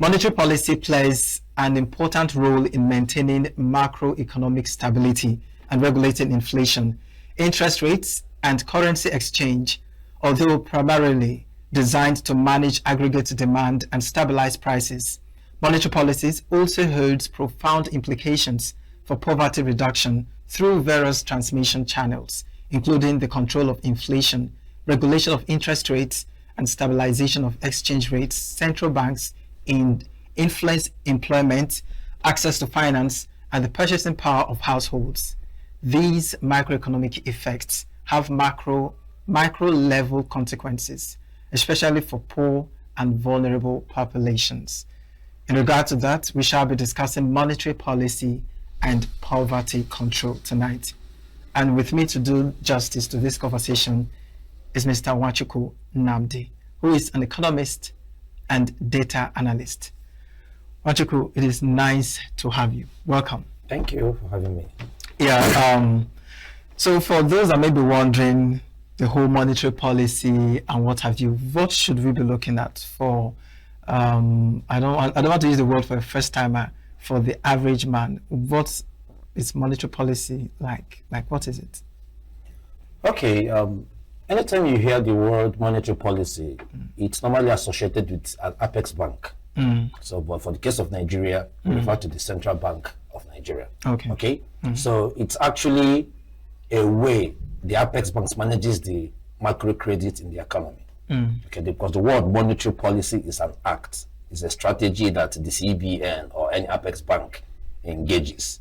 Monetary policy plays an important role in maintaining macroeconomic stability and regulating inflation, interest rates, and currency exchange, although primarily designed to manage aggregate demand and stabilize prices. Monetary policies also holds profound implications for poverty reduction through various transmission channels, including the control of inflation, regulation of interest rates, and stabilization of exchange rates. Central banks influence employment, access to finance, and the purchasing power of households. These macroeconomic effects have macro level consequences, especially for poor and vulnerable populations. In regard to that, we shall be discussing monetary policy and poverty control tonight. And with me to do justice to this conversation is Mr. Nwachukwu Nnamdi, who is an economist and data analyst. Nwachukwu, it is nice to have you. Welcome. Thank you for having me. Yeah. So for those that may be wondering, the whole monetary policy and what have you, what should we be looking at for? I don't want to use the word for a first timer. For the average man, what is monetary policy like? Like, what is it? Okay. Anytime you hear the word monetary policy, it's normally associated with an apex bank. So, but for the case of Nigeria, we refer to the Central Bank of Nigeria. Okay. So it's actually a way the apex banks manages the macro credit in the economy. Okay, because the word monetary policy is an act, is a strategy that the CBN or any apex bank engages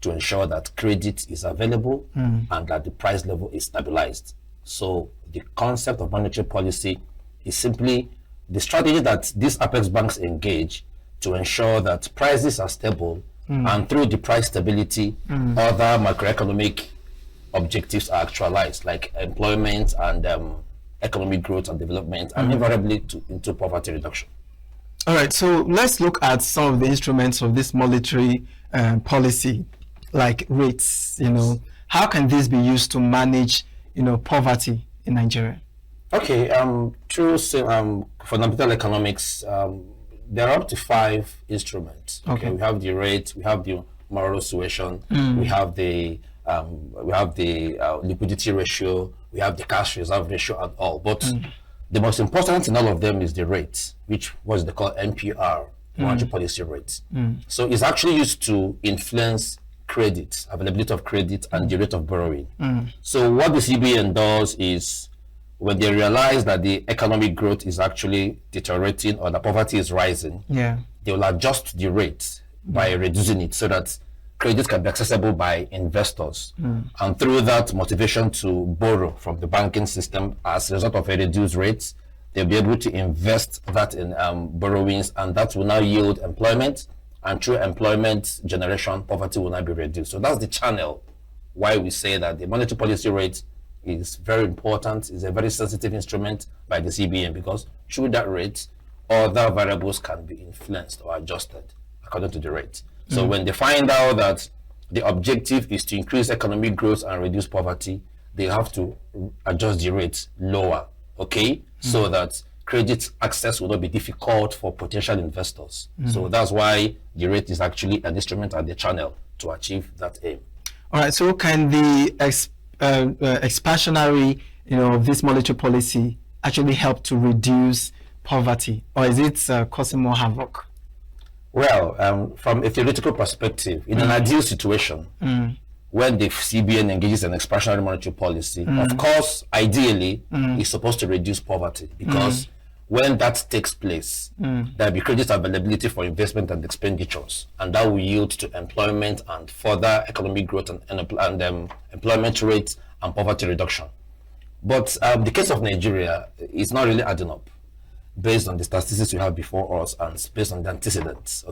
to ensure that credit is available and that the price level is stabilized. So the concept of monetary policy is simply the strategy that these apex banks engage to ensure that prices are stable, and through the price stability, other macroeconomic objectives are actualized, like employment and economic growth and development, and invariably into poverty reduction. All right, so let's look at some of the instruments of this monetary policy, like rates. How can this be used to manage, poverty in Nigeria? Okay, through fundamental economics, there are up to 5 instruments. Okay, we have the rate, we have the moral suasion, we have the liquidity ratio, we have the cash reserve ratio, and all. But the most important in all of them is the rate, which was they call MPR, monetary policy rate. So it's actually used to influence credit, availability of credit, and the rate of borrowing. So what the CBN does is, when they realize that the economic growth is actually deteriorating or the poverty is rising, they will adjust the rate by reducing it so that credit can be accessible by investors, and through that motivation to borrow from the banking system as a result of a reduced rate, they'll be able to invest that in borrowings, and that will now yield employment, and through employment generation, poverty will now be reduced. So that's the channel why we say that the monetary policy rate is very important, is a very sensitive instrument by the CBN, because through that rate, other variables can be influenced or adjusted according to the rate. So when they find out that the objective is to increase economic growth and reduce poverty, they have to adjust the rate lower, so that credit access will not be difficult for potential investors. So that's why the rate is actually an instrument and the channel to achieve that aim. All right, so can the expansionary, this monetary policy actually help to reduce poverty, or is it causing more havoc? Well, from a theoretical perspective, in an ideal situation, when the CBN engages in expansionary monetary policy, of course, ideally, it's supposed to reduce poverty, because when that takes place, there'll be credit availability for investment and expenditures, and that will yield to employment and further economic growth and employment rates and poverty reduction. But the case of Nigeria is not really adding up, based on the statistics we have before us and based on the antecedents,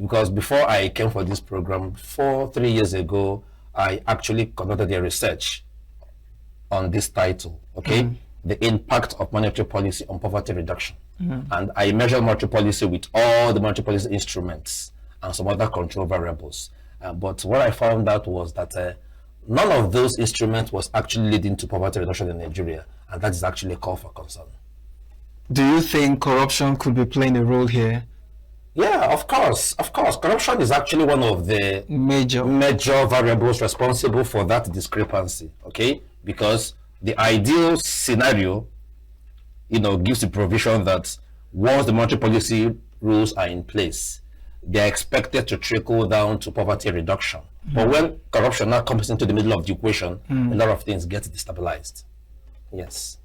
because before I came for this program 3 years ago, I actually conducted a research on this title, the impact of monetary policy on poverty reduction. And I measured monetary policy with all the monetary policy instruments and some other control variables. But what I found out was that none of those instruments was actually leading to poverty reduction in Nigeria, and that is actually a call for concern. Do you think corruption could be playing a role here? Yeah, of course, of course. Corruption is actually one of the Major variables responsible for that discrepancy. Okay, because the ideal scenario, gives the provision that once the monetary policy rules are in place, they are expected to trickle down to poverty reduction. But when corruption now comes into the middle of the equation, a lot of things get destabilized. Yes.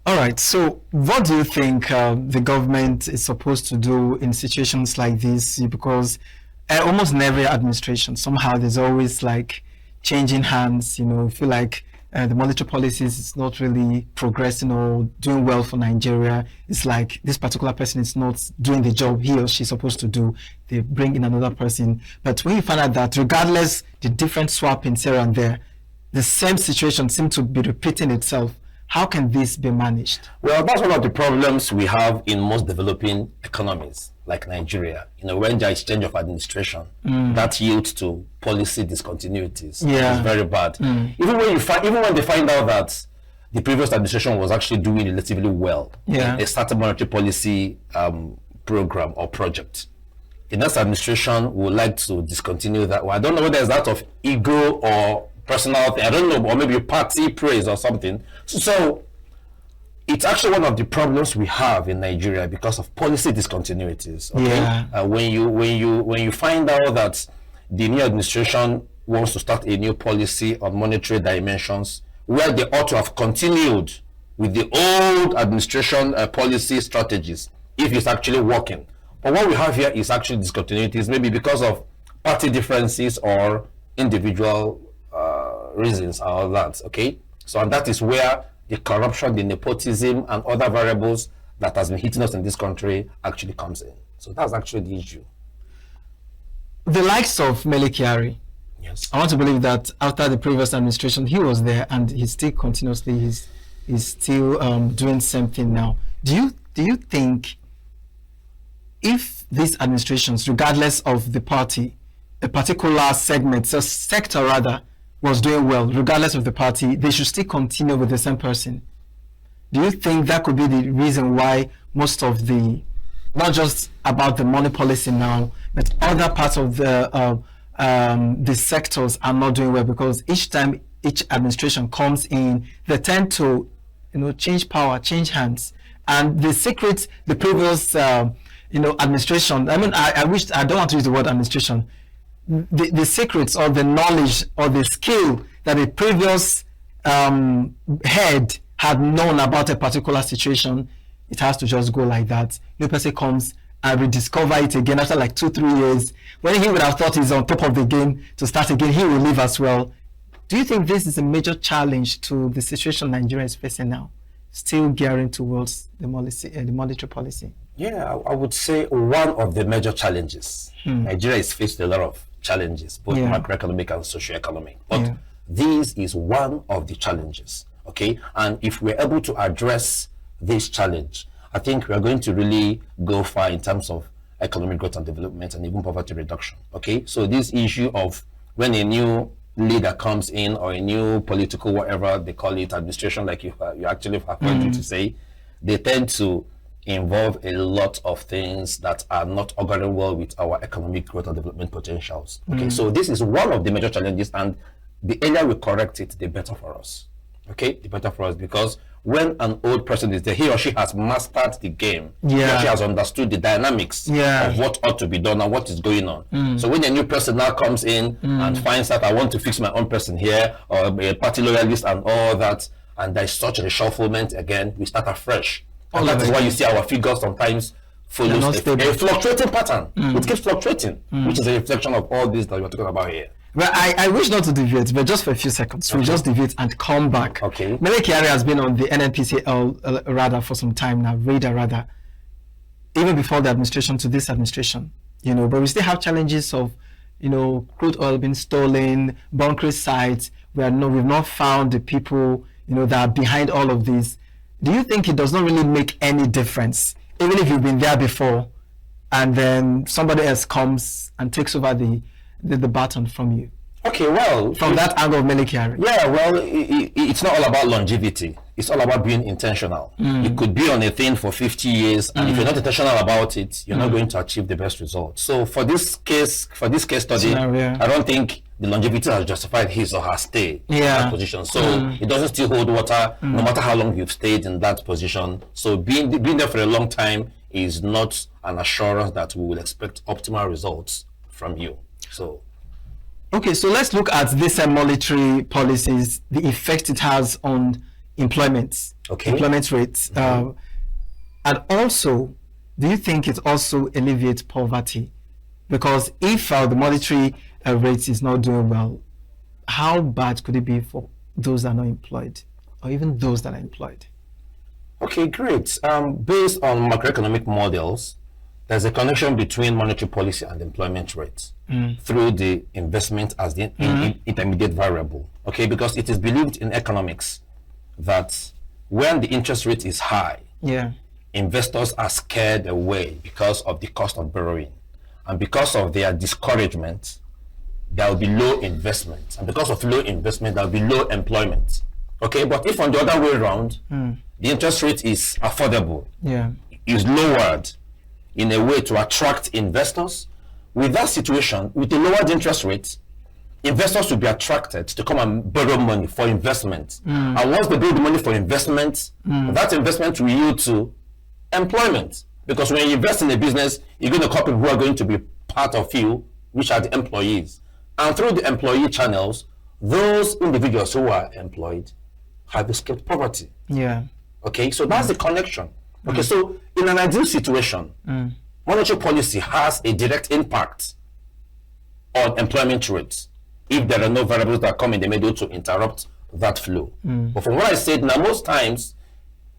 All right. So, what do you think the government is supposed to do in situations like this? Because almost in every administration, somehow there's always like changing hands. I feel like the monetary policies is not really progressing or doing well for Nigeria. It's like this particular person is not doing the job he or she's supposed to do. They bring in another person. But when you find out that regardless the different swappings here and there, the same situation seems to be repeating itself, how can this be managed? Well, that's one of the problems we have in most developing economies like Nigeria. When there is change of administration, that yields to policy discontinuities. Yeah. It's very bad. Even when they find out that the previous administration was actually doing relatively well, a certain monetary policy program or project, the next administration would like to discontinue that. Well, I don't know whether it's out of ego or personal thing, I don't know, or maybe party praise or something. So it's actually one of the problems we have in Nigeria because of policy discontinuities. Okay? Yeah. When you find out that the new administration wants to start a new policy on monetary dimensions, where they ought to have continued with the old administration policy strategies, if it's actually working. But what we have here is actually discontinuities, maybe because of party differences or individual reasons, all that. Okay, so and that is where the corruption, the nepotism, and other variables that has been hitting us in this country actually comes in. So that's actually the issue. The likes of Mele Kyari, yes, I want to believe that after the previous administration, he was there and he's still continuously he's still doing something now. Do you think if these administrations, regardless of the party, a particular segment, a sector rather, was doing well, regardless of the party, they should still continue with the same person? Do you think that could be the reason why most of the, not just about the money policy now, but other parts of the sectors are not doing well? Because each time each administration comes in, they tend to, change power, change hands, and the secret, the previous, administration. I mean, I don't want to use the word administration. The secrets or the knowledge or the skill that the previous head had known about a particular situation, it has to just go like that. New person comes and rediscover it again after like 2-3 years. When he would have thought he's on top of the game to start again, he will leave as well. Do you think this is a major challenge to the situation Nigeria is facing now, still gearing towards the monetary policy? Yeah, I would say one of the major challenges. Nigeria is faced with a lot of challenges, both macroeconomic and socioeconomic. But this is one of the challenges, okay? And if we're able to address this challenge, I think we are going to really go far in terms of economic growth and development and even poverty reduction, okay? So this issue of when a new leader comes in or a new political, whatever they call it, administration, like you actually have pointed to say, they tend to involve a lot of things that are not auguring well with our economic growth and development potentials. Okay, so this is one of the major challenges, and the earlier we correct it, the better for us. Okay, the better for us, because when an old person is there, he or she has mastered the game. He or she has understood the dynamics of what ought to be done and what is going on. So when a new person now comes in and finds that I want to fix my own person here, or a party loyalist and all that, and there's such a reshufflement again, we start afresh. And that is why you see our figures sometimes follows a fluctuating pattern. It keeps fluctuating, which is a reflection of all this that we're talking about here. Well, I wish not to deviate, but just for a few seconds. We'll just deviate and come back. Okay. Mele Kyari has been on the NNPCL radar for some time now, radar rather, even before the administration to this administration. But we still have challenges of, crude oil being stolen, bunkering sites. We've not found the people, that are behind all of this. Do you think it does not really make any difference, even if you've been there before, and then somebody else comes and takes over the baton from you? Okay, well, from that angle of Mele Kyari. Yeah, well, it's not all about longevity. it's all about being intentional. You could be on a thing for 50 years, and if you're not intentional about it, you're not going to achieve the best result. So for this case study, I don't think the longevity has justified his or her stay in that position. So it doesn't still hold water, no matter how long you've stayed in that position. So being there for a long time is not an assurance that we will expect optimal results from you. So okay, so let's look at this monetary policies, the effect it has on employment rates, and also, do you think it also alleviates poverty? Because if the monetary rate is not doing well, how bad could it be for those that are not employed, or even those that are employed? Okay, great. Based on macroeconomic models, there's a connection between monetary policy and employment rates through the investment as the intermediate variable. Okay, because it is believed in economics that when the interest rate is high, investors are scared away because of the cost of borrowing, and because of their discouragement, there will be low investment, and because of low investment, there will be low employment. Okay, but if on the other way around, the interest rate is affordable, is lowered in a way to attract investors, with that situation, with the lowered interest rate, investors will be attracted to come and borrow money for investment. And once they borrow the money for investment, that investment will yield to employment. Because when you invest in a business, you're going to call people who are going to be part of you, which are the employees. And through the employee channels, those individuals who are employed have escaped poverty. Okay, so that's the connection. Okay, so in an ideal situation, monetary policy has a direct impact on employment rates if there are no variables that come in the middle to interrupt that flow. But from what I said, now most times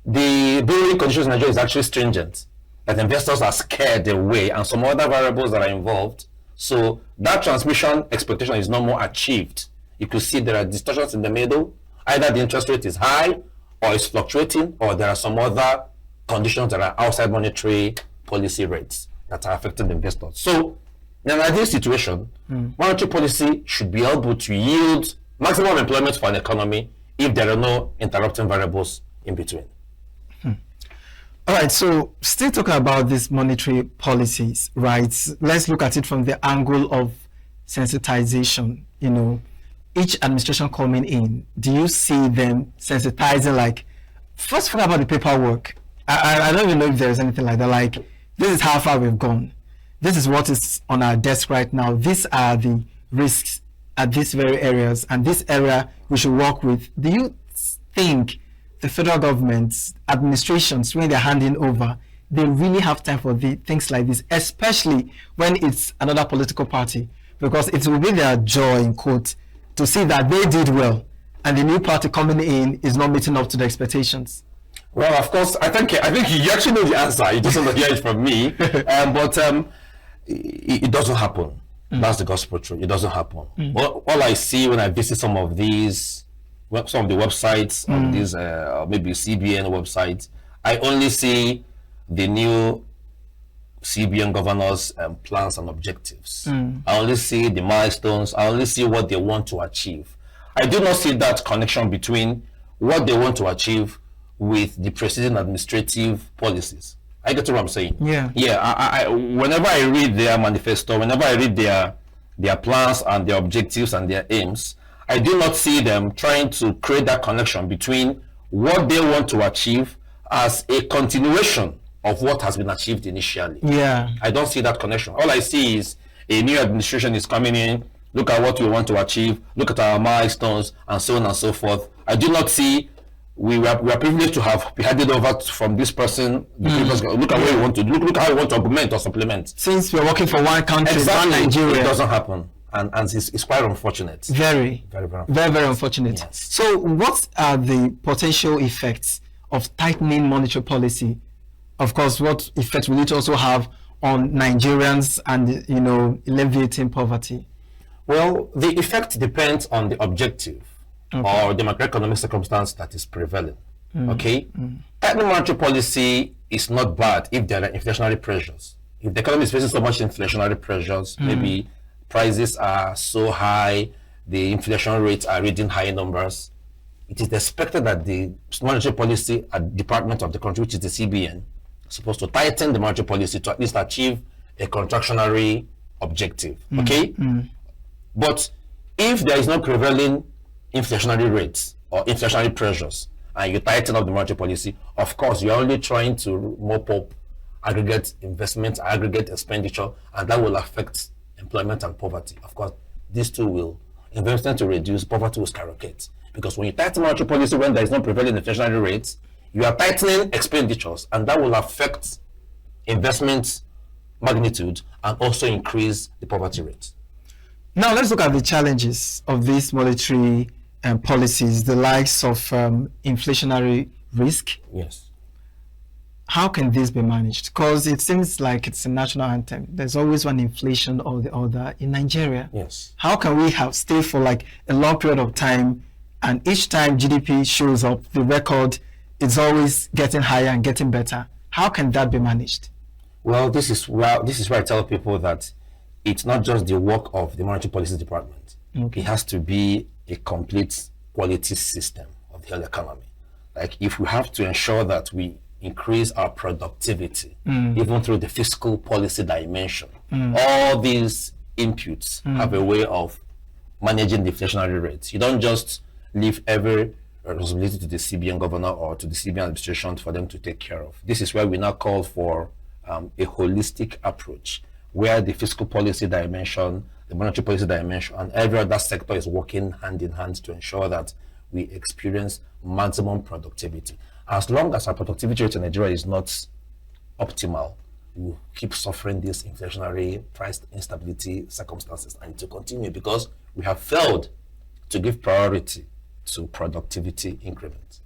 the borrowing conditions in Nigeria is actually stringent, that investors are scared away and some other variables that are involved. So that transmission expectation is no more achieved. You could see there are distortions in the middle. Either the interest rate is high or it's fluctuating, or there are some other conditions that are outside monetary policy rates that are affecting investors. So in an ideal situation, monetary policy should be able to yield maximum employment for an economy if there are no interrupting variables in between. All right, so still talking about these monetary policies, right? Let's look at it from the angle of sensitization. You know, each administration coming in, do you see them sensitizing, like, first forget about the paperwork. I don't even know if there's anything like that. Like, this is how far we've gone. This is what is on our desk right now. These are the risks at these very areas, and this area we should work with. Do you think the federal government's administrations, when they're handing over, they really have time for things like this, especially when it's another political party? Because it will be their joy, in quote, to see that they did well and the new party coming in is not meeting up to the expectations. Well, of course, I think you actually know the answer. You just want to hear it from me. But it doesn't happen. That's the gospel truth. It doesn't happen. All I see when I visit some of these, some of the websites, of these maybe CBN websites, I only see the new CBN governors' plans and objectives. I only see the milestones. I only see what they want to achieve. I do not see that connection between what they want to achieve with the preceding administrative policies. I get what I'm saying. I whenever I read their manifesto, whenever I read their plans and their objectives and their aims, I do not see them trying to create that connection between what they want to achieve as a continuation of what has been achieved initially. I don't see that connection. All I see is a new administration is coming in. Look at what we want to achieve. Look at our milestones, and so on and so forth. I do not see we are privileged to have be handed over from this person. Look at what you want to do. Look how you want to augment or supplement. Since we're working for one country, one Nigeria, it doesn't happen, and it's quite unfortunate. Very unfortunate. Yes. So, what are the potential effects of tightening monetary policy? Of course, what effect will it also have on Nigerians and, you know, alleviating poverty? Well, the effect depends on the objective or the macroeconomic circumstance that is prevailing. Tightening monetary policy is not bad if there are inflationary pressures. If the economy is facing so much inflationary pressures, maybe prices are so high, the inflation rates are reading high numbers, it is expected that the monetary policy department of the country, which is the CBN, is supposed to tighten the monetary policy to at least achieve a contractionary objective. Okay? But if there is no prevailing inflationary rates or inflationary pressures, and you tighten up the monetary policy, of course, you're only trying to mop up aggregate investment, aggregate expenditure, and that will affect employment and poverty. Of course, these two will, investment to reduce, poverty will skyrocket. Because when you tighten monetary policy when there is no prevailing inflationary rates, you are tightening expenditures, and that will affect investment magnitude and also increase the poverty rate. Now let's look at the challenges of these monetary policies, the likes of inflationary risk. Yes. How can this be managed? Because it seems like it's a national anthem. There's always one inflation or the other in Nigeria. Yes. How can we have stay for like a long period of time, and each time GDP shows up, the record is always getting higher and getting better? How can that be managed? Well, this is where I tell people that it's not just the work of the monetary policy department. Okay. It has to be a complete quality system of the whole economy. Like, if we have to ensure that we increase our productivity, even through the fiscal policy dimension, all these inputs have a way of managing the inflationary rates. You don't just leave every responsibility to the CBN governor or to the CBN administration for them to take care of. This is where we now call for a holistic approach, where the fiscal policy dimension, the monetary policy dimension, and every other sector is working hand in hand to ensure that we experience maximum productivity. As long as our productivity rate in Nigeria is not optimal, we will keep suffering these inflationary price instability circumstances, and it will continue because we have failed to give priority to productivity increment.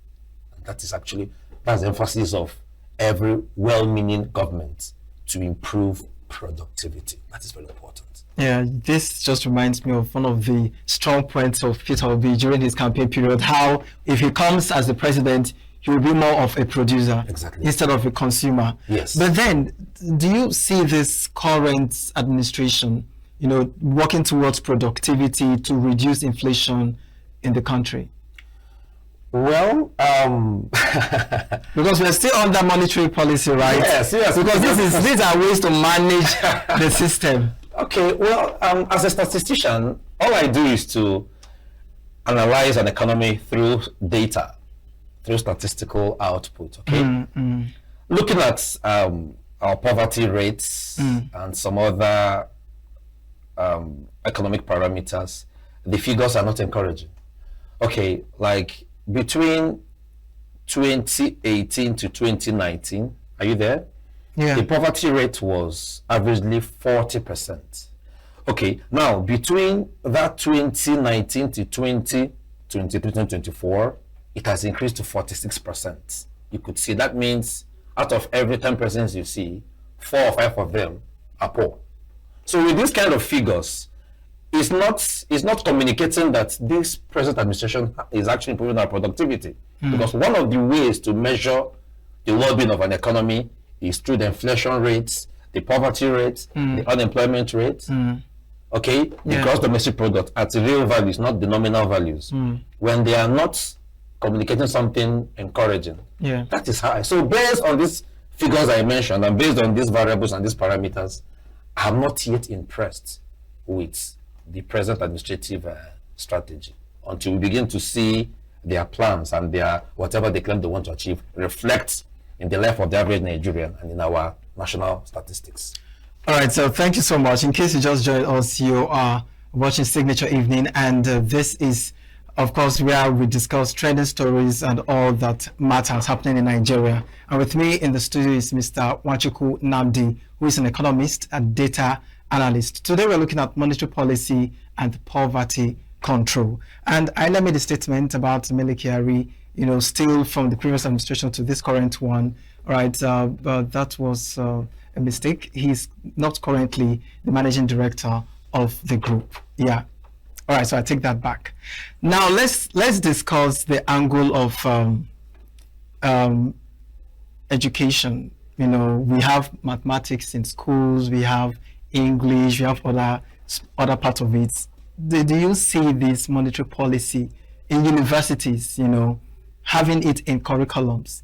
And that's the emphasis of every well-meaning government, to improve productivity. That is very important. Yeah, this just reminds me of one of the strong points of Peter Obi during his campaign period, how if he comes as the president, he will be more of a producer instead of a consumer. Yes. But then, do you see this current administration, working towards productivity to reduce inflation in the country? Well, because we're still under monetary policy, right? Yes. Because these are ways to manage the system. Okay, well, as a statistician, all I do is to analyze an economy through data, through statistical output. Okay, looking at our poverty rates and some other economic parameters, the figures are not encouraging. Okay, like between 2018 to 2019, are you there? Yeah. The poverty rate was averagely 40%. Okay, now between that 2019 to 2023, 2024, it has increased to 46%. You could see that means out of every 10 persons you see, 4 or 5 of them are poor. So with these kind of figures, it's not communicating that this present administration is actually improving our productivity. Because one of the ways to measure the well-being of an economy is through the inflation rates, the poverty rates, the unemployment rates. Okay, the gross domestic product at real values, not the nominal values. When they are not communicating something encouraging, that is high. So based on these figures I mentioned, and based on these variables and these parameters, I'm not yet impressed with the present administrative strategy until we begin to see their plans and their whatever they claim they want to achieve reflect in the life of the average Nigerian and in our national statistics. All right, so thank you so much. In case you just joined us, you are watching Signature Evening, and this is, of course, where we discuss trending stories and all that matters happening in Nigeria. And with me in the studio is Mr. Nwachukwu Nnamdi, who is an economist and data analyst. Today we're looking at monetary policy and poverty control. And I made a statement about Mele Kyari, still from the previous administration to this current one, right? But that was a mistake. He's not currently the managing director of the group. Yeah. All right, so I take that back. Now let's discuss the angle of education. We have mathematics in schools, we have English, we have other part of it. Do you see this monetary policy, in universities, having it in curriculums,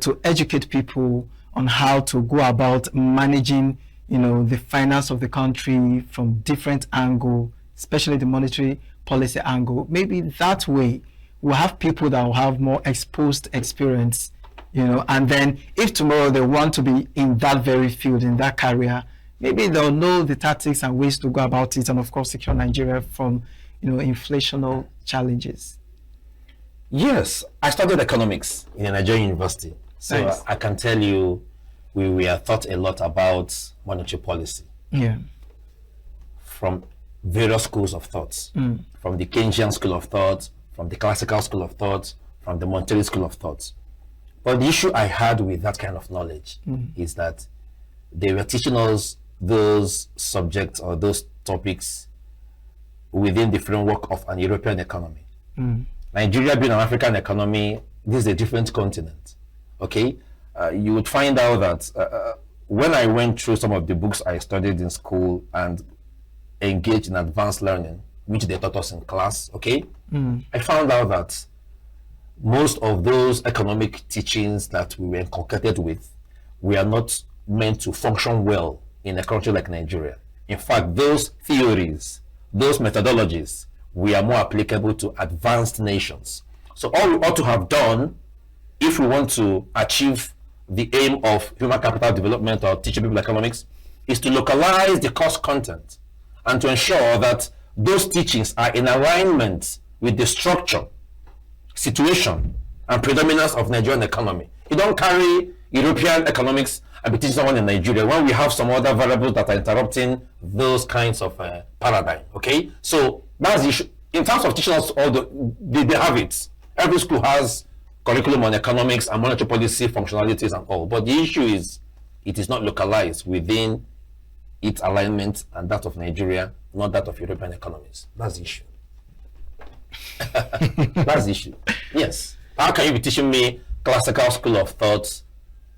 to educate people on how to go about managing, the finance of the country from different angle, especially the monetary policy angle. Maybe that way we'll have people that will have more exposed experience, and then if tomorrow they want to be in that very field, in that career, maybe they'll know the tactics and ways to go about it, and of course secure Nigeria from, inflationary challenges. Yes, I studied economics in a Nigerian university, so Nice. I can tell you we are taught a lot about monetary policy. Yeah. From various schools of thoughts, from the Keynesian school of thought, from the classical school of thought, from the monetary school of thought. But the issue I had with that kind of knowledge is that they were teaching us those subjects or those topics within the framework of an European economy. Nigeria being an African economy, this is a different continent. Okay, you would find out that when I went through some of the books I studied in school and engaged in advanced learning, which they taught us in class, okay, I found out that most of those economic teachings that we were inculcated with, we are not meant to function well in a country like Nigeria. In fact, those theories, those methodologies, we are more applicable to advanced nations. So all we ought to have done, if we want to achieve the aim of human capital development or teaching people economics, is to localize the course content and to ensure that those teachings are in alignment with the structure, situation, and predominance of Nigerian economy. You don't carry European economics and be teaching someone in Nigeria when we have some other variables that are interrupting those kinds of paradigm. Okay, so that's the issue. In terms of teaching us all they have it. Every school has curriculum on economics and monetary policy functionalities and all, but the issue is it is not localized within its alignment and that of Nigeria, not that of European economies. That's the issue. That's the issue. Yes. How can you be teaching me classical school of thought,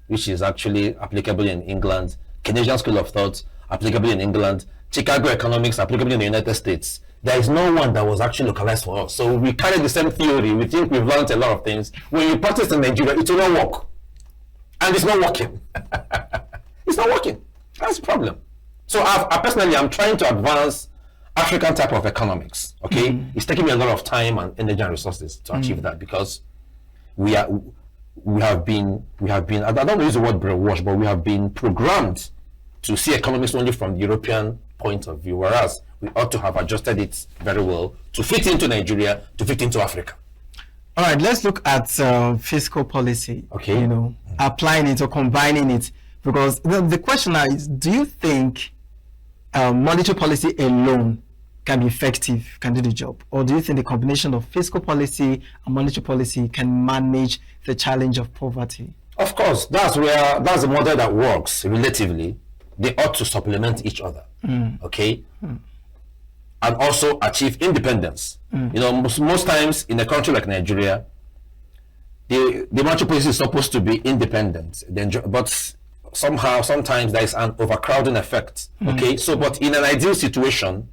which is actually applicable in England, Keynesian school of thought, applicable in England, Chicago economics, applicable in the United States? There is no one that was actually localized for us. So we carry the same theory. We think we've learned a lot of things. When you practice in Nigeria, it will not work. And it's not working. It's not working. That's the problem. So I personally, I'm trying to advance African type of economics. Okay, it's taking me a lot of time and energy and resources to achieve that, because we have been I don't want to use the word brainwash, but we have been programmed to see economics only from the European point of view, whereas we ought to have adjusted it very well to fit into Nigeria, to fit into Africa. All right, let's look at fiscal policy. Okay. Applying it or combining it, because the question now is, do you think monetary policy alone can be effective, can do the job, or do you think the combination of fiscal policy and monetary policy can manage the challenge of poverty? Of course, that's the model that works relatively. They ought to supplement each other. Okay. And also achieve independence. Most times in a country like Nigeria, the monetary policy is supposed to be independent, but sometimes there is an overcrowding effect. Okay, so but in an ideal situation,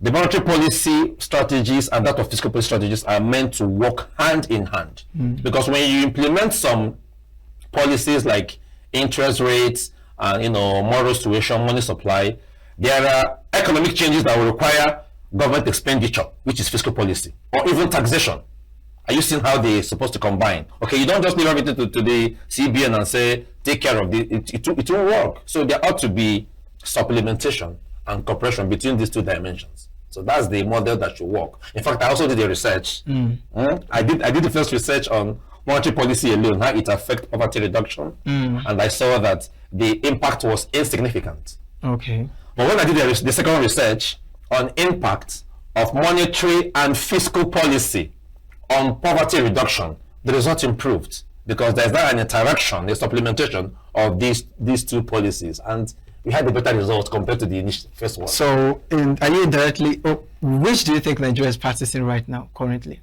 the monetary policy strategies and that of fiscal policy strategies are meant to work hand in hand. Because when you implement some policies like interest rates and moral situation, money supply, there are economic changes that will require government expenditure, which is fiscal policy, or even taxation. Are you seeing how they're supposed to combine? Okay, you don't just leave everything to the CBN and say, take care of it won't work. So there ought to be supplementation and cooperation between these two dimensions. So that's the model that should work. In fact, I also did a research. I did the first research on monetary policy alone, how it affects poverty reduction, and I saw that the impact was insignificant. Okay. But when I did the second research on impact of monetary and fiscal policy on poverty reduction, the result improved, because there's now an interaction, a supplementation of these two policies, and we had a better result compared to the initial first one. So, are you indirectly, which do you think Nigeria is practicing right now, currently?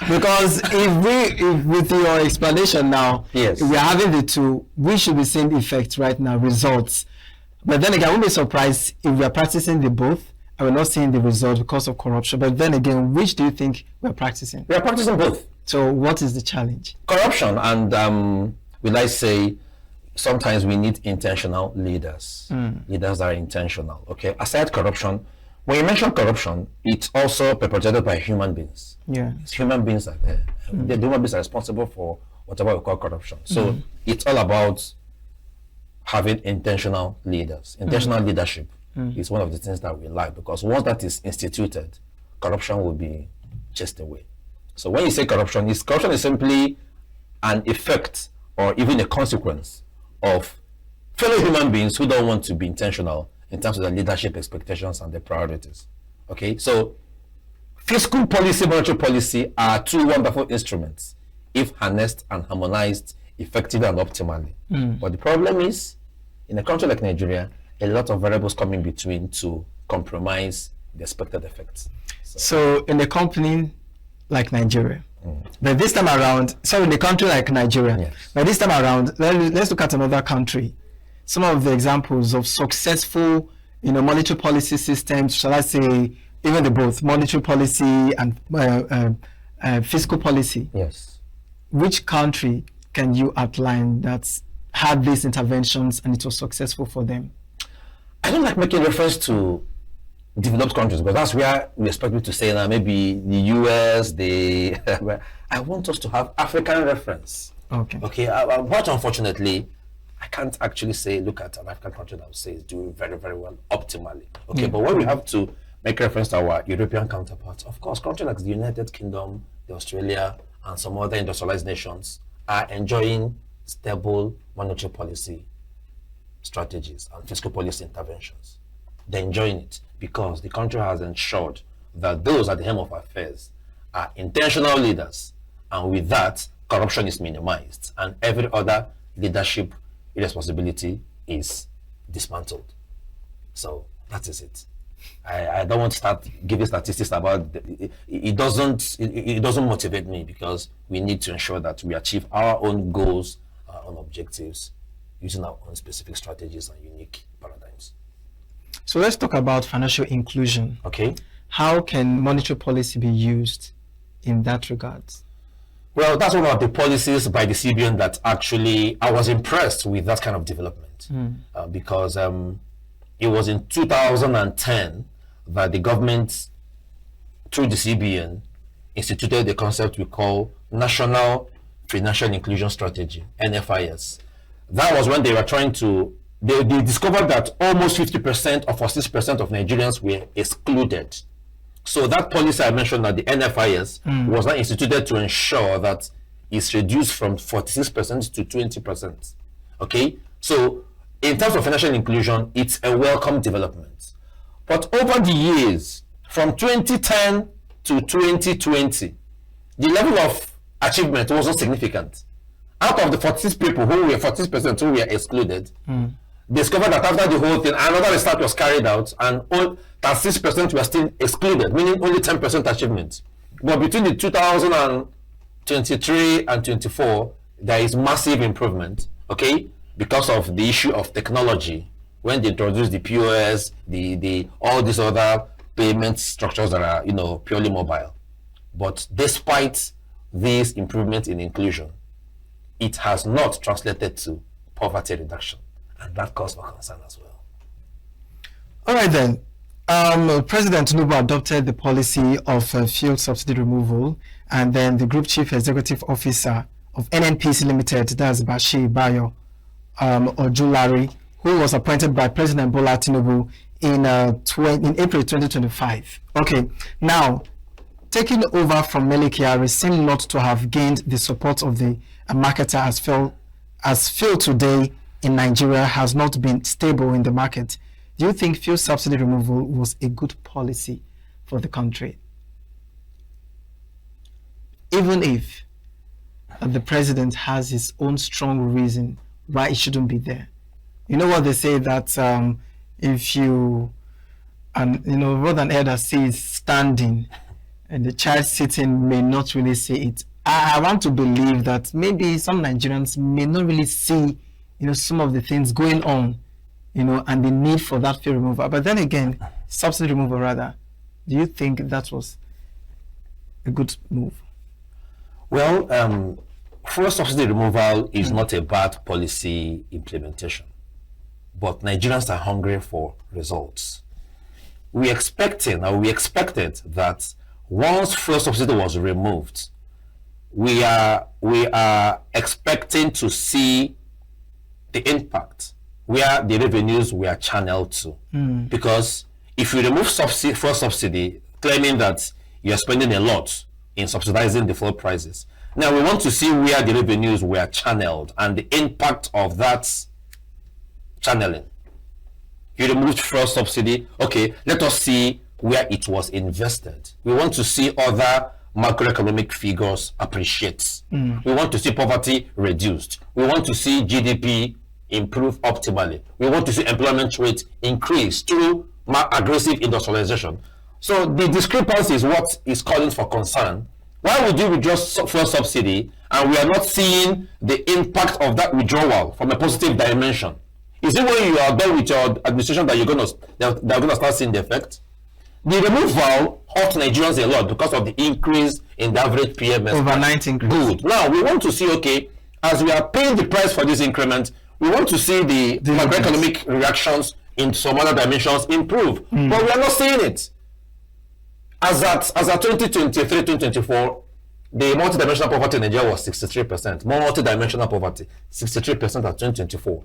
Because if with your explanation now, yes, if we are having the two, we should be seeing effects right now, results. But then again, I won't be surprised if we are practicing the both and we're not seeing the results because of corruption. But then again, which do you think we're practicing? We are practicing both. So what is the challenge? Corruption, and will I say, sometimes we need intentional leaders. Leaders that are intentional. Okay. Aside corruption, when you mention corruption, it's also perpetrated by human beings. Yeah. It's human beings are there. The human beings are responsible for whatever we call corruption. So it's all about having intentional leaders. Intentional leadership is one of the things that we like, because once that is instituted, corruption will be chased away. So when you say corruption is simply an effect or even a consequence of fellow human beings who don't want to be intentional in terms of their leadership expectations and their priorities. Okay, so fiscal policy, monetary policy are two wonderful instruments if harnessed and harmonized effectively and optimally. But the problem is, in a country like Nigeria, a lot of variables come in between to compromise the expected effects. So in a company like Nigeria, but this time around, so in a country like Nigeria, Yes. but this time around, let's look at another country. Some of the examples of successful, monetary policy systems, shall I say, even the both monetary policy and fiscal policy. Yes. Which country can you outline that's had these interventions and it was successful for them? I don't like making reference to developed countries, because that's where we expect me to say now, maybe the US, I want us to have African reference. Okay. Okay, but unfortunately, I can't actually say, look at an African country that I would say is doing very, very well optimally. Okay, but when we have to make reference to our European counterparts, of course, countries like the United Kingdom, the Australia, and some other industrialized nations are enjoying stable monetary policy strategies and fiscal policy interventions. They're enjoying it because the country has ensured that those at the helm of affairs are intentional leaders, and with that, corruption is minimized and every other leadership irresponsibility is dismantled. So that is it. I don't want to start giving statistics about it doesn't motivate me, because we need to ensure that we achieve our own goals, our own objectives, using our own specific strategies and unique paradigms. So let's talk about financial inclusion. Okay. How can monetary policy be used in that regard? Well, that's one of the policies by the CBN that actually I was impressed with that kind of development, because it was in 2010 that the government, through the CBN, instituted the concept we call National Financial Inclusion Strategy, NFIS. That was when they were trying to, they discovered that almost 50% or 46% of Nigerians were excluded. So that policy I mentioned, that the NFIS was not instituted to ensure that it's reduced from 46% to 20%. Okay, so in terms of financial inclusion, it's a welcome development. But over the years, from 2010 to 2020, the level of achievement wasn't significant. Out of the 46 people who were 46% who were excluded, discovered that after the whole thing, another research was carried out, and all 36% were still excluded, meaning only 10% achievement. But between the 2023 and 24, there is massive improvement. Okay, because of the issue of technology, when they introduced the POS, the all these other payment structures that are purely mobile. But despite these improvements in inclusion, it has not translated to poverty reduction, and that cause for concern as well. All right then. President Tinubu adopted the policy of fuel subsidy removal, and then the Group Chief Executive Officer of NNPC Limited, that's Bashir Bayo Ojulari, who was appointed by President Bola Tinubu in April 2025. Okay, now taking over from Mele Kyari seemed not to have gained the support of the marketer, as fuel today in Nigeria has not been stable in the market. Do you think fuel subsidy removal was a good policy for the country, even if the president has his own strong reason why it shouldn't be there? You know what they say, that if you, what an elder says standing and the child sitting may not really see it. I want to believe that maybe some Nigerians may not really see, some of the things going on, and the need for that fuel removal. But then again, subsidy removal rather, do you think that was a good move? Well, fuel subsidy removal is not a bad policy implementation, but Nigerians are hungry for results. We expected that once fuel subsidy was removed, we are expecting to see the impact where the revenues were channeled to. Because if you remove fuel subsidy, claiming that you're spending a lot in subsidizing the fuel prices, now we want to see where the revenues were channeled and the impact of that channeling. You removed fuel subsidy, okay, let us see where it was invested. We want to see other macroeconomic figures appreciate. We want to see poverty reduced. We want to see GDP improve optimally. We want to see employment rate increase through aggressive industrialization. So the discrepancy is what is calling for concern. Why would you withdraw fuel subsidy and we are not seeing the impact of that withdrawal from a positive dimension? Is it when you are done with your administration that they're going to start seeing the effect? The removal hurt Nigerians a lot because of the increase in the average PMS. Overnight increase. Good. Now we want to see, okay, as we are paying the price for this increment, we want to see the macroeconomic reactions in some other dimensions improve. But we are not seeing it. As at 2023-2024, the multidimensional poverty in Nigeria was 63%. More multidimensional poverty, 63% at 2024.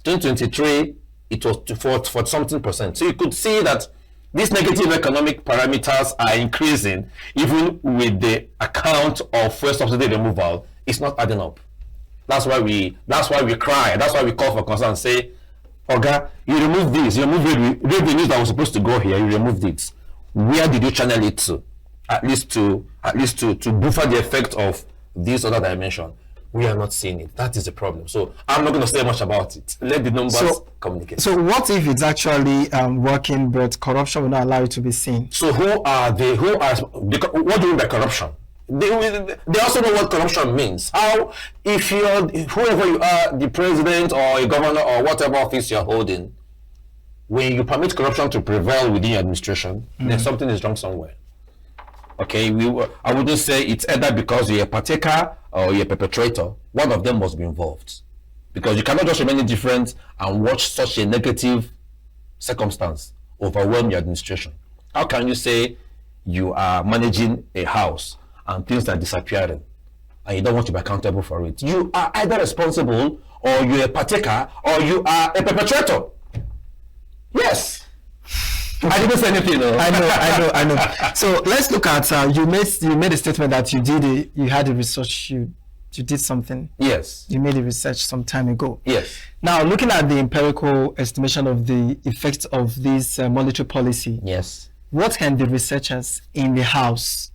2023, it was for something percent. So you could see that these negative economic parameters are increasing, even with the account of fuel subsidy removal. It's not adding up. That's why we cry. That's why we call for concern and say, Oga, you remove this, you remove revenues that was supposed to go here, you removed it. Where did you channel it to? At least to buffer the effect of this other dimension. We are not seeing it. That is the problem. So I'm not going to say much about it. Let the numbers communicate. So what if it's actually working, but corruption will not allow it to be seen? So what do you mean by corruption? They also know what corruption means. How, if whoever you are, the president or a governor or whatever office you're holding, when you permit corruption to prevail within your administration, then something is wrong somewhere. Okay, I wouldn't say it's either because you're a partaker or you're a perpetrator. One of them must be involved, because you cannot just remain indifferent and watch such a negative circumstance overwhelm your administration. How can you say you are managing a house and things are disappearing and you don't want to be accountable for it? You are either responsible, or you're a partaker, or you are a perpetrator. Yes. I didn't say anything. No. I know. So let's look at you made a statement that you had a research, you did something. Yes. You made a research some time ago. Yes. Now, looking at the empirical estimation of the effects of this monetary policy. Yes. What can the researchers in the house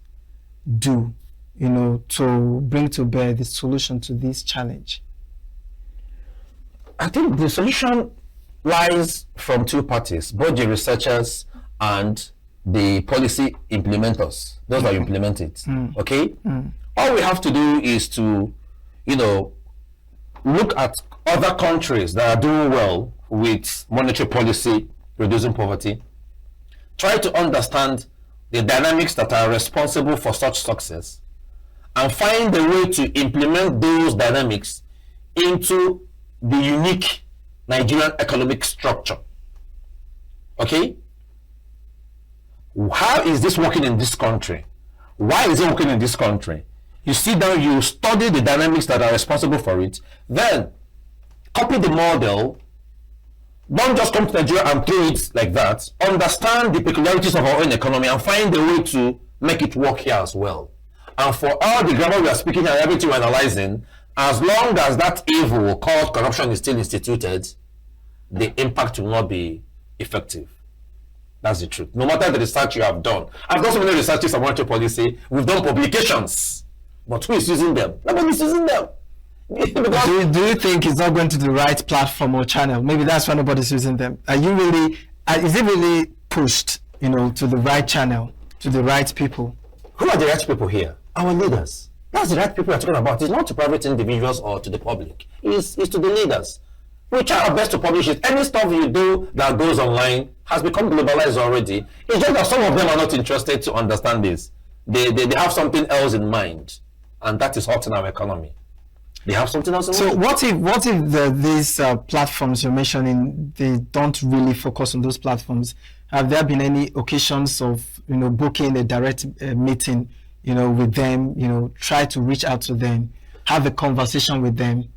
do, to bring to bear the solution to this challenge? I think the solution lies from two parties, both the researchers and the policy implementers, those that implement it. Okay? All we have to do is to, look at other countries that are doing well with monetary policy, reducing poverty, try to understand the dynamics that are responsible for such success, and find a way to implement those dynamics into the unique Nigerian economic structure. Okay? How is this working in this country? Why is it working in this country? You sit down, you study the dynamics that are responsible for it, then copy the model. Don't just come to Nigeria and throw it like that. Understand the peculiarities of our own economy and find a way to make it work here as well. And for all the grammar we are speaking and everything we're analyzing, as long as that evil called corruption is still instituted, the impact will not be effective. That's the truth. No matter the research you have done. I've done so many researches on monetary policy. We've done publications. But who is using them? Nobody's using them. Do you think it's not going to the right platform or channel? Maybe that's why nobody's using them. Are you really, is it really pushed, to the right channel, to the right people? Who are the right people here? Our leaders. That's the right people we're talking about. It's not to private individuals or to the public. It's to the leaders. We try our best to publish it. Any stuff you do that goes online has become globalized already. It's just that some of them are not interested to understand this. They have something else in mind, and that is hurting our economy. They have something else in mind. So what if these platforms you're mentioning, they don't really focus on those platforms? Have there been any occasions of booking a direct meeting with them, try to reach out to them, have a conversation with them?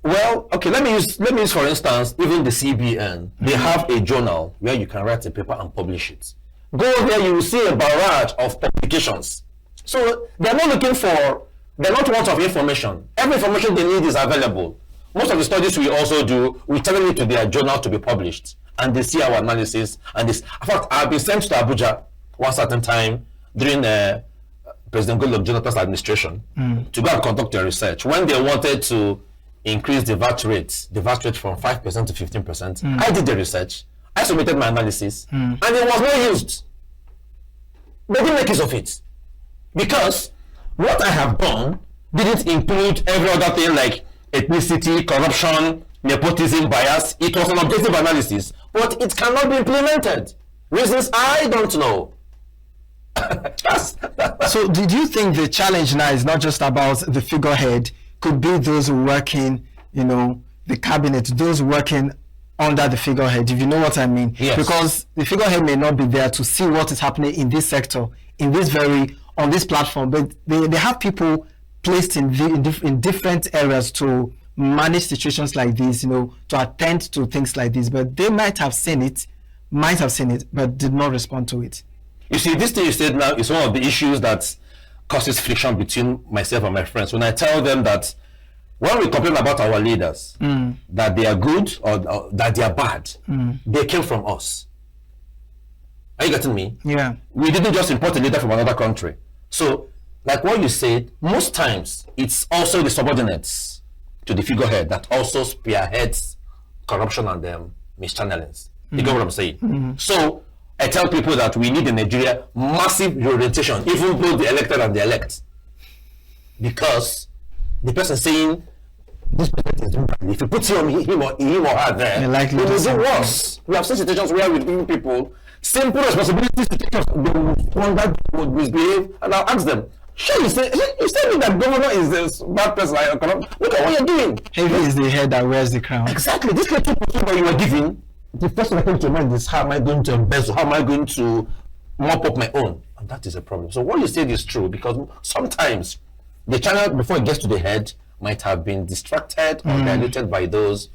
Well, okay, let me use for instance, even the CBN, they have a journal where you can write a paper and publish it. Go there, you will see a barrage of publications. So they're not want of information. Every information they need is available. Most of the studies we also do, we tell them to their journal to be published, and they see our analysis. And this, in fact, I've been sent to Abuja one certain time during President Goodluck Jonathan's administration to go and conduct their research when they wanted to increase the VAT rate from 5% to 15%. I did the research, I submitted my analysis, and it was not used. They didn't make use of it because what I have done didn't include every other thing like ethnicity, corruption, nepotism, bias. It was an objective analysis, but it cannot be implemented. Reasons I don't know. So did you think the challenge now is not just about the figurehead? Could be those working, the cabinet, those working under the figurehead, if you know what I mean? Yes. Because the figurehead may not be there to see what is happening in this sector, on this platform, but they have people placed in different areas to manage situations like this, to attend to things like this, but they might have seen it, but did not respond to it. You see, this thing you said now is one of the issues that causes friction between myself and my friends. When I tell them that when we complain about our leaders, that they are good or that they are bad, they came from us. Are you getting me? Yeah. We didn't just import a leader from another country. So, like what you said, most times it's also the subordinates to the figurehead that also spearheads corruption and mischannelings. You get what I'm saying? So, I tell people that we need in Nigeria massive reorientation, even both the elected and the elect. Because the person saying, this person is doing badly, if you put him or her there, it will do worse. We have seen situations where we're giving people simple responsibilities to take care of the one that would misbehave, and I'll ask them, sure, you say me that governor is this bad person, look at what you're doing. Heavy is the head that wears the crown. Exactly. This little person that you were giving, the first thing that came to mind is, how am I going to embezzle? How am I going to mop up my own? And that is a problem. So what you said is true, because sometimes the channel, before it gets to the head, might have been distracted or diluted by those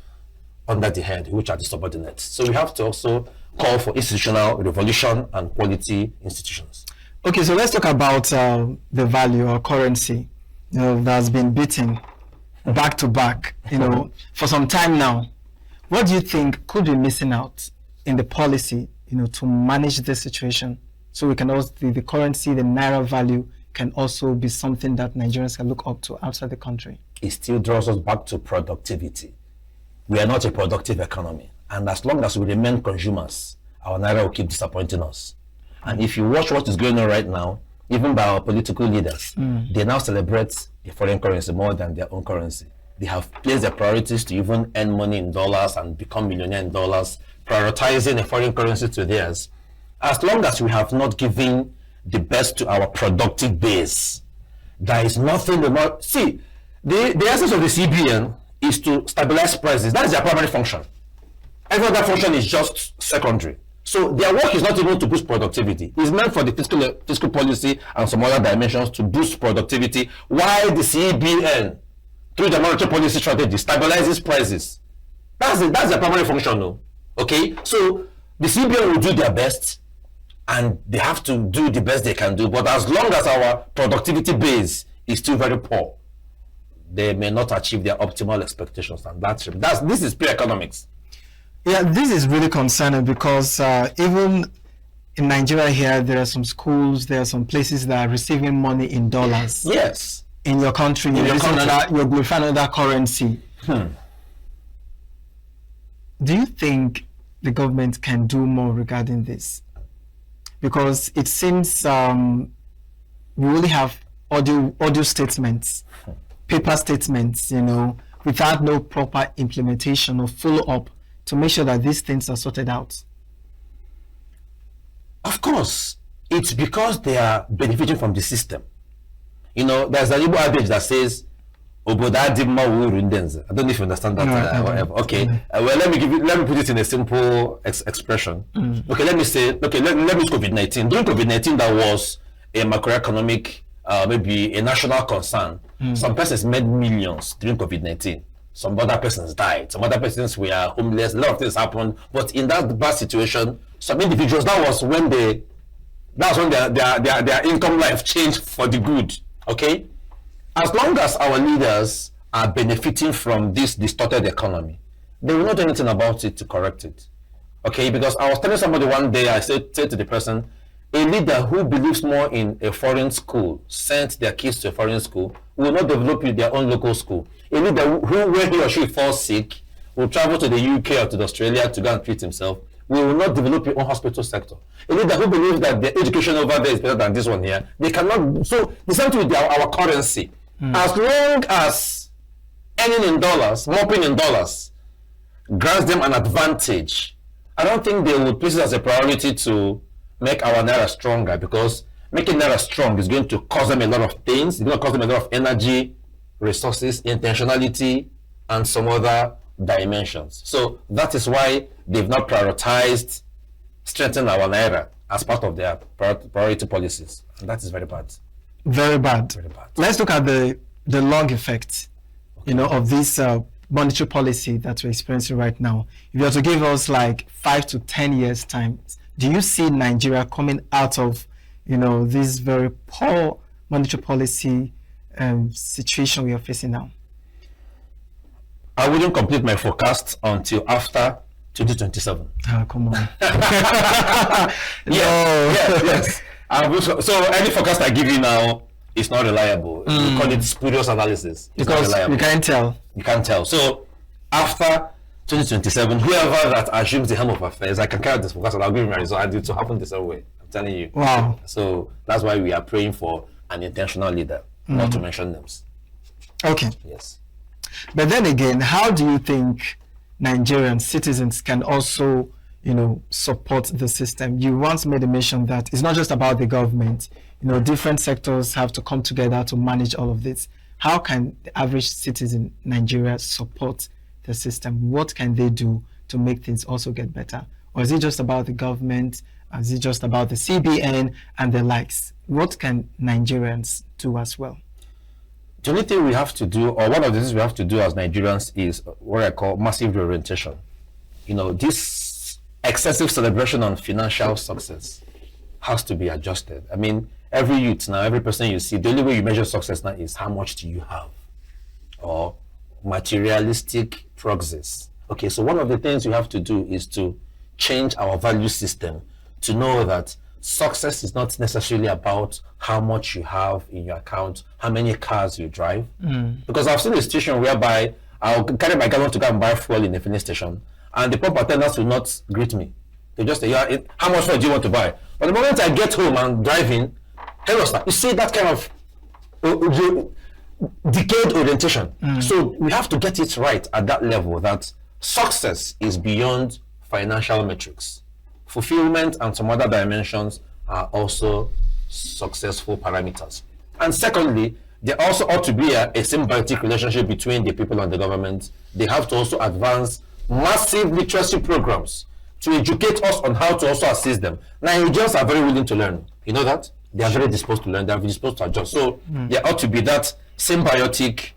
under the head, which are the subordinates. So we have to also call for institutional revolution and quality institutions. Okay, so let's talk about the value or currency that's been beaten back to back, for some time now. What do you think could be missing out in the policy, to manage this situation? So we can also, the currency, the naira value can also be something that Nigerians can look up to outside the country. It still draws us back to productivity. We are not a productive economy. And as long as we remain consumers, our naira will keep disappointing us. And if you watch what is going on right now, even by our political leaders, they now celebrate a foreign currency more than their own currency. They have placed their priorities to even earn money in dollars and become millionaire in dollars, prioritizing a foreign currency to theirs. As long as we have not given the best to our productive base, there is nothing about. See, the essence of the CBN is to stabilize prices. That is their primary function. Every other function is just secondary. So their work is not even to boost productivity. It's meant for the fiscal policy and some other dimensions to boost productivity, while the CBN, through the monetary policy strategy, stabilizes prices. That's their primary function, no? Okay? So the CBN will do their best, and they have to do the best they can do. But as long as our productivity base is still very poor, they may not achieve their optimal expectations. And this is pure economics. Yeah, this is really concerning because even in Nigeria here, there are some schools, there are some places that are receiving money in dollars. Yes. In your country, you're glorifying another currency. Do you think the government can do more regarding this? Because it seems we only have audio statements, paper statements, without no proper implementation or follow-up to make sure that these things are sorted out? Of course, it's because they are benefiting from the system. You know, there's an Igbo adage that says, "Oboda dimma uru ndenze." I don't know if you understand that, whatever. Okay, well, let me put it in a simple expression. Okay, let me use COVID-19. During COVID-19, there was a macroeconomic, maybe a national concern. Some persons made millions during COVID-19. Some other persons died. Some other persons were homeless. A lot of things happened. But in that bad situation, some individuals, that was when their income life changed for the good. Okay, as long as our leaders are benefiting from this distorted economy, they will not do anything about it to correct it. Okay, because I was telling somebody one day, I said to the person, a leader who believes more in a foreign school, sent their kids to a foreign school, will not develop with their own local school. A leader who, when he or she falls sick, will travel to the UK or to Australia to go and treat himself. We will not develop your own hospital sector. A leader who believes that the education over there is better than this one here, they cannot. So the same thing with our currency. As long as earning in dollars, mopping in dollars, grants them an advantage, I don't think they would place it as a priority to make our naira stronger, because making naira strong is going to cost them a lot of things. It's going to cost them a lot of energy, resources, intentionality, and some other dimensions. So that is why they've not prioritized strengthening our naira as part of their priority policies, and that is very bad. Very bad. Very bad. Let's look at the long effect, of this monetary policy that we're experiencing right now. If you were to give us like 5 to 10 years time, do you see Nigeria coming out of this very poor monetary policy situation we are facing now? I wouldn't complete my forecast until after 2027. Oh, come on. Yes. So any forecast I give you now is not reliable. We call it spurious analysis. It's because not reliable. you can't tell. You can't tell. So after 2027, whoever that assumes the helm of affairs, I can carry this forecast and I'll give you my result. And it will happen the same way. I'm telling you. Wow. So that's why we are praying for an intentional leader, not to mention names. Okay. Yes. But then again, how do you think Nigerian citizens can also, support the system? You once made a mention that it's not just about the government. Different sectors have to come together to manage all of this. How can the average citizen in Nigeria support the system? What can they do to make things also get better? Or is it just about the government? Is it just about the CBN and the likes? What can Nigerians do as well? The only thing we have to do, or one of the things we have to do as Nigerians, is what I call massive reorientation. This excessive celebration on financial success has to be adjusted. I mean, every youth now, every person you see, the only way you measure success now is how much do you have, or materialistic progress. Okay, so one of the things you have to do is to change our value system to know that success is not necessarily about how much you have in your account, how many cars you drive. Because I've seen a situation whereby I'll carry my gallon to go and buy fuel in a filling station, and the pump attendants will not greet me. They just say, how much fuel do you want to buy? But the moment I get home and driving, hello sir, you see that kind of decayed orientation. So we have to get it right at that level, that success is beyond financial metrics. Fulfillment and some other dimensions are also successful parameters. And secondly, there also ought to be a symbiotic relationship between the people and the government. They have to also advance massive literacy programs to educate us on how to also assist them. Nigerians are very willing to learn. You know that? They are very disposed to learn. They are disposed to adjust. So there ought to be that symbiotic,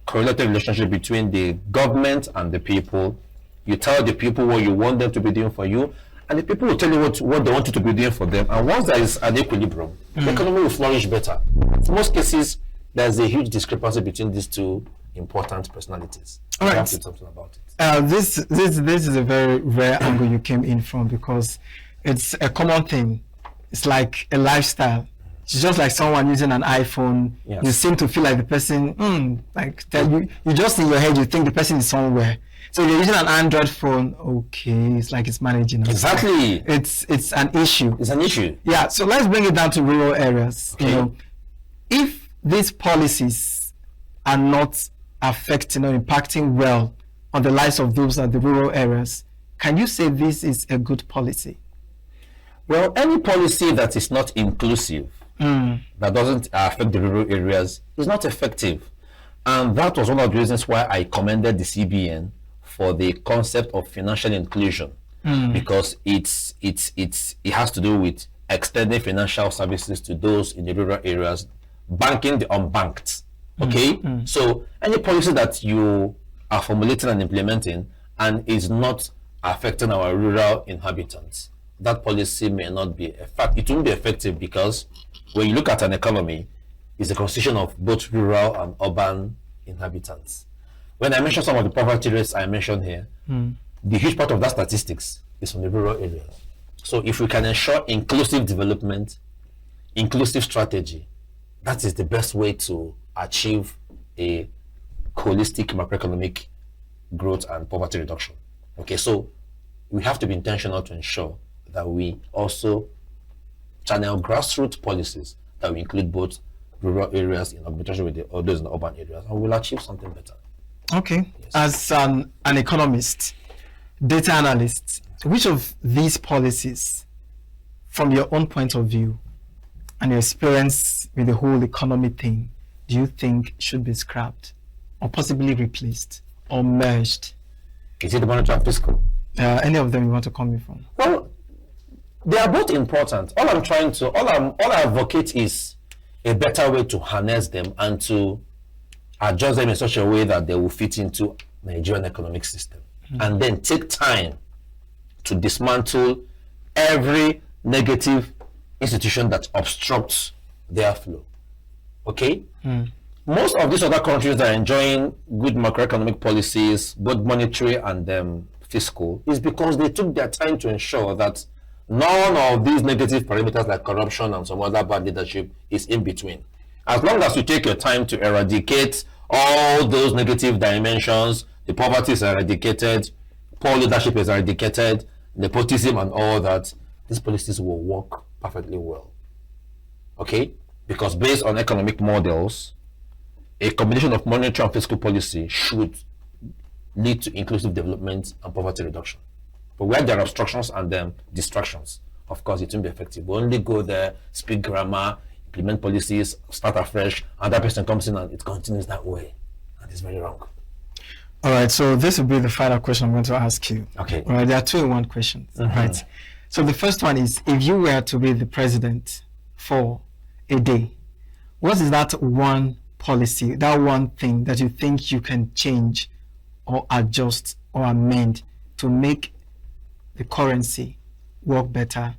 correlated relationship between the government and the people. You tell the people what you want them to be doing for you, and the people will tell you what they want you to be doing for them. And once there is an equilibrium, the economy will flourish better. In most cases, there's a huge discrepancy between these two important personalities. All right. You have to do something about it. This is a very rare angle you came in from, because it's a common thing. It's like a lifestyle. It's just like someone using an iPhone. Yes. You seem to feel like the person, you just in your head, you think the person is somewhere. So you're using an Android phone, okay, it's like it's managing us. Exactly. It's an issue. It's an issue. Yeah, so let's bring it down to rural areas. Okay. If these policies are not affecting or impacting well on the lives of those at the rural areas, can you say this is a good policy? Well, any policy that is not inclusive, that doesn't affect the rural areas, is not effective. And that was one of the reasons why I commended the CBN for the concept of financial inclusion, because it has to do with extending financial services to those in the rural areas, banking the unbanked. Okay, so any policy that you are formulating and implementing and is not affecting our rural inhabitants, that policy may not be it won't be effective, because when you look at an economy, it's a constitution of both rural and urban inhabitants. When I mention some of the poverty rates I mentioned here, the huge part of that statistics is from the rural areas. So if we can ensure inclusive development, inclusive strategy, that is the best way to achieve a holistic macroeconomic growth and poverty reduction. Okay, so we have to be intentional to ensure that we also channel grassroots policies that will include both rural areas in augmentation with the others in the urban areas, and we'll achieve something better. Okay. Yes. As an economist, data analyst, which of these policies, from your own point of view and your experience with the whole economy thing, do you think should be scrapped or possibly replaced or merged? Is it the monetary and fiscal? Any of them you want to come in from? Well, they are both important. All I advocate is a better way to harness them and to adjust them in such a way that they will fit into Nigerian economic system, and then take time to dismantle every negative institution that obstructs their flow. Okay? Most of these other countries are enjoying good macroeconomic policies, both monetary and fiscal, is because they took their time to ensure that none of these negative parameters like corruption and some other bad leadership is in between. As long as you take your time to eradicate all those negative dimensions, the poverty is eradicated, poor leadership is eradicated, nepotism and all that, these policies will work perfectly well. Okay? Because based on economic models, a combination of monetary and fiscal policy should lead to inclusive development and poverty reduction. But where there are obstructions and distractions, of course, it won't be effective. We only go there, speak grammar, implement policies, start afresh, another person comes in and it continues that way. And it's very wrong. All right, so this will be the final question I'm going to ask you. Okay. All right, there are 2 in 1 questions. Right. So the first one is, if you were to be the president for a day, what is that one policy, that one thing that you think you can change or adjust or amend to make the currency work better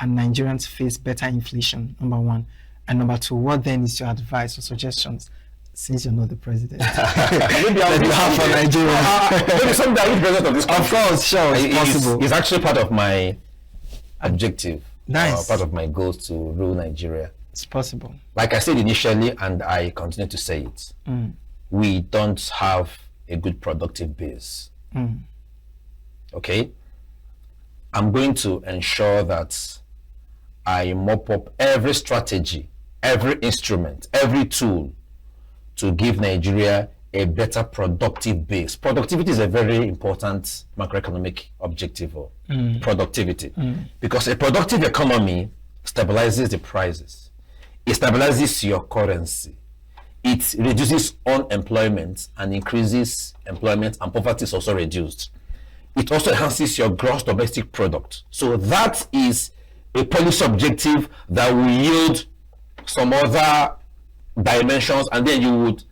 and Nigerians face better inflation, number 1? And number 2, what then is your advice or suggestions, since you're not the president, Maybe that you have for Nigeria? Maybe someday I'll be president of this country. Of course, sure, it's possible. It's actually part of my objective. Nice. Part of my goals to rule Nigeria. It's possible. Like I said initially, and I continue to say it, we don't have a good productive base. Okay? I'm going to ensure that I mop up every strategy, every instrument, every tool to give Nigeria a better productive base. Productivity is a very important macroeconomic objective, or productivity, because a productive economy stabilizes the prices. It stabilizes your currency. It reduces unemployment and increases employment, and poverty is also reduced. It also enhances your gross domestic product. So that is a policy objective that will yield some other dimensions, and then you would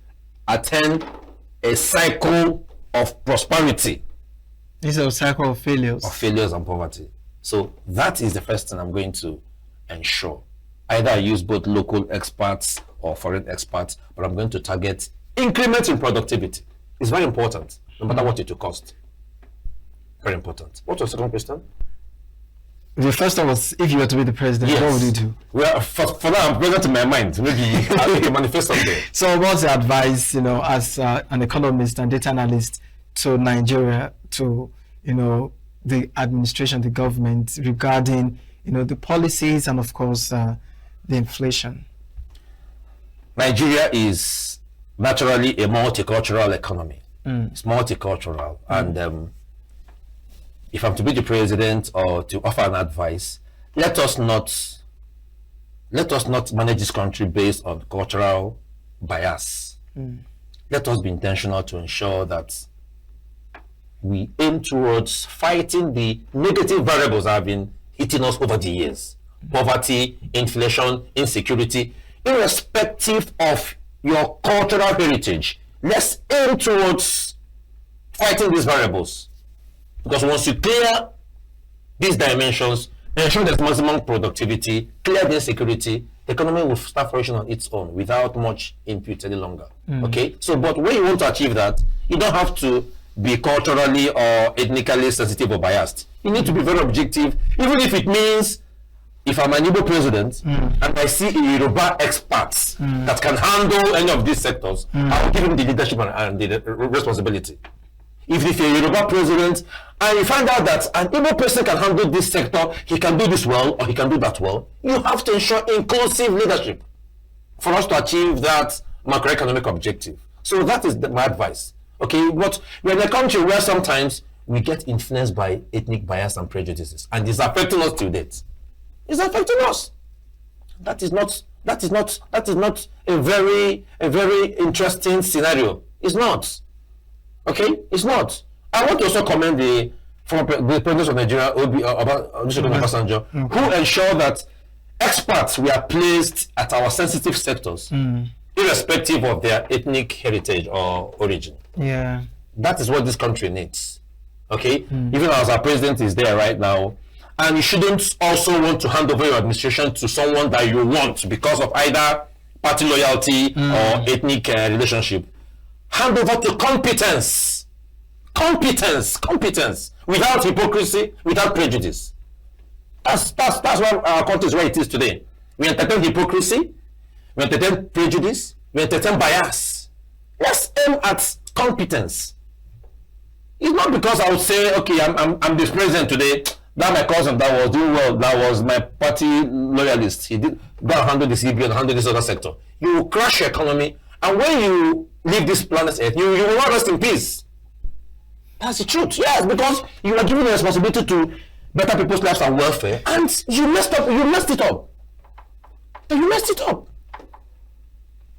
attain a cycle of prosperity. This is a cycle of failures. Of failures and poverty. So that is the first thing I'm going to ensure. Either I use both local experts or foreign experts, but I'm going to target increments in productivity. It's very important, no matter what it will cost. Very important. What was the second question? The first one was, if you were to be the president, what would you do? Well, for now, I'm present in my mind. Maybe I'll make a manifesto someday. So what's the advice, as an economist and data analyst to Nigeria, to, the administration, the government, regarding, the policies and, of course, the inflation? Nigeria is naturally a multicultural economy. It's multicultural, and if I'm to be the president or to offer an advice, let us not manage this country based on cultural bias. Let us be intentional to ensure that we aim towards fighting the negative variables that have been hitting us over the years. Poverty, inflation, insecurity, irrespective of your cultural heritage. Let's aim towards fighting these variables. Because once you clear these dimensions, ensure there's maximum productivity, clear the insecurity, the economy will start flourishing on its own without much input any longer. Okay? So, but when you want to achieve that, you don't have to be culturally or ethnically sensitive or biased. You need to be very objective, even if it means if I'm an Igbo president and I see a Yoruba expert that can handle any of these sectors, I'll give him the leadership and the responsibility. If you're a Yoruba president and you find out that an Igbo person can handle this sector, he can do this well or he can do that well, you have to ensure inclusive leadership for us to achieve that macroeconomic objective. So that is my advice. Okay, but we're in a country where sometimes we get influenced by ethnic bias and prejudices, and it's affecting us to date. It's affecting us. That is not a very interesting scenario. It's not. Okay, it's not. I want to also commend the president of Nigeria, Olusegun Obasanjo, who ensured that experts were placed at our sensitive sectors, irrespective of their ethnic heritage or origin. Yeah, that is what this country needs. Okay, even as our president is there right now, and you shouldn't also want to hand over your administration to someone that you want because of either party loyalty or ethnic relationship. Hand over to competence, without hypocrisy, without prejudice. That's why our country is where it is today. We entertain hypocrisy, we entertain prejudice, we entertain bias. Let's aim at competence. It's not because I would say, okay, I'm this president today. That my cousin that was doing well, that was my party loyalist. He did go and handle the CBN and handle this other sector. You will crash your economy, and when you leave this planet Earth, you will not rest in peace. That's the truth. Yes, because you are given the responsibility to better people's lives and welfare, and you messed up. You messed it up.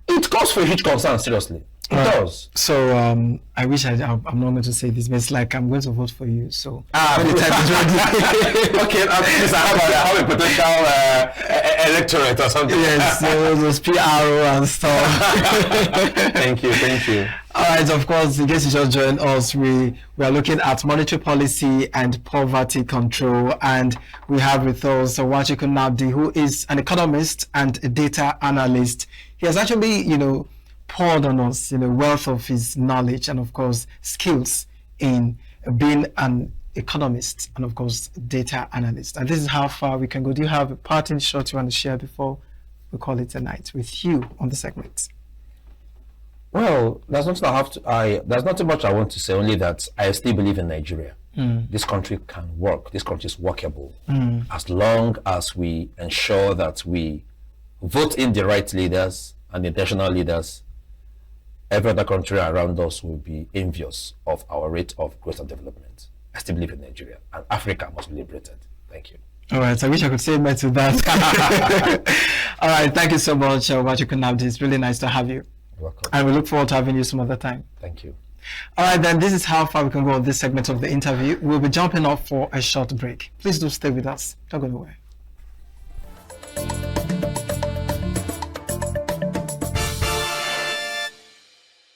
It calls for a huge concern, seriously. It does. So I wish I'm not going to say this, but it's like I'm going to vote for you. So when the time is ready. Okay, I have a potential electorate or something. Yes, those PRO and stuff. Thank you. All right, of course, in case you just joined us, we are looking at monetary policy and poverty control, and we have with us Nwachukwu Nnamdi, who is an economist and a data analyst. He has actually, poured on us, wealth of his knowledge and, of course, skills in being an economist and, of course, data analyst. And this is how far we can go. Do you have a parting shot you want to share before we call it a night with you on the segment? Well, there's nothing much I want to say, only that I still believe in Nigeria. This country can work. This country is workable as long as we ensure that we vote in the right leaders and intentional leaders. Every other country around us will be envious of our rate of growth and development. I still believe in Nigeria, and Africa must be liberated. Thank you. All right, I wish I could say more to that. All right, thank you so much, Nwachukwu Nnamdi. It's really nice to have you. You're welcome. And we look forward to having you some other time. Thank you. All right, then this is how far we can go on this segment of the interview. We'll be jumping off for a short break. Please do stay with us. Don't go nowhere.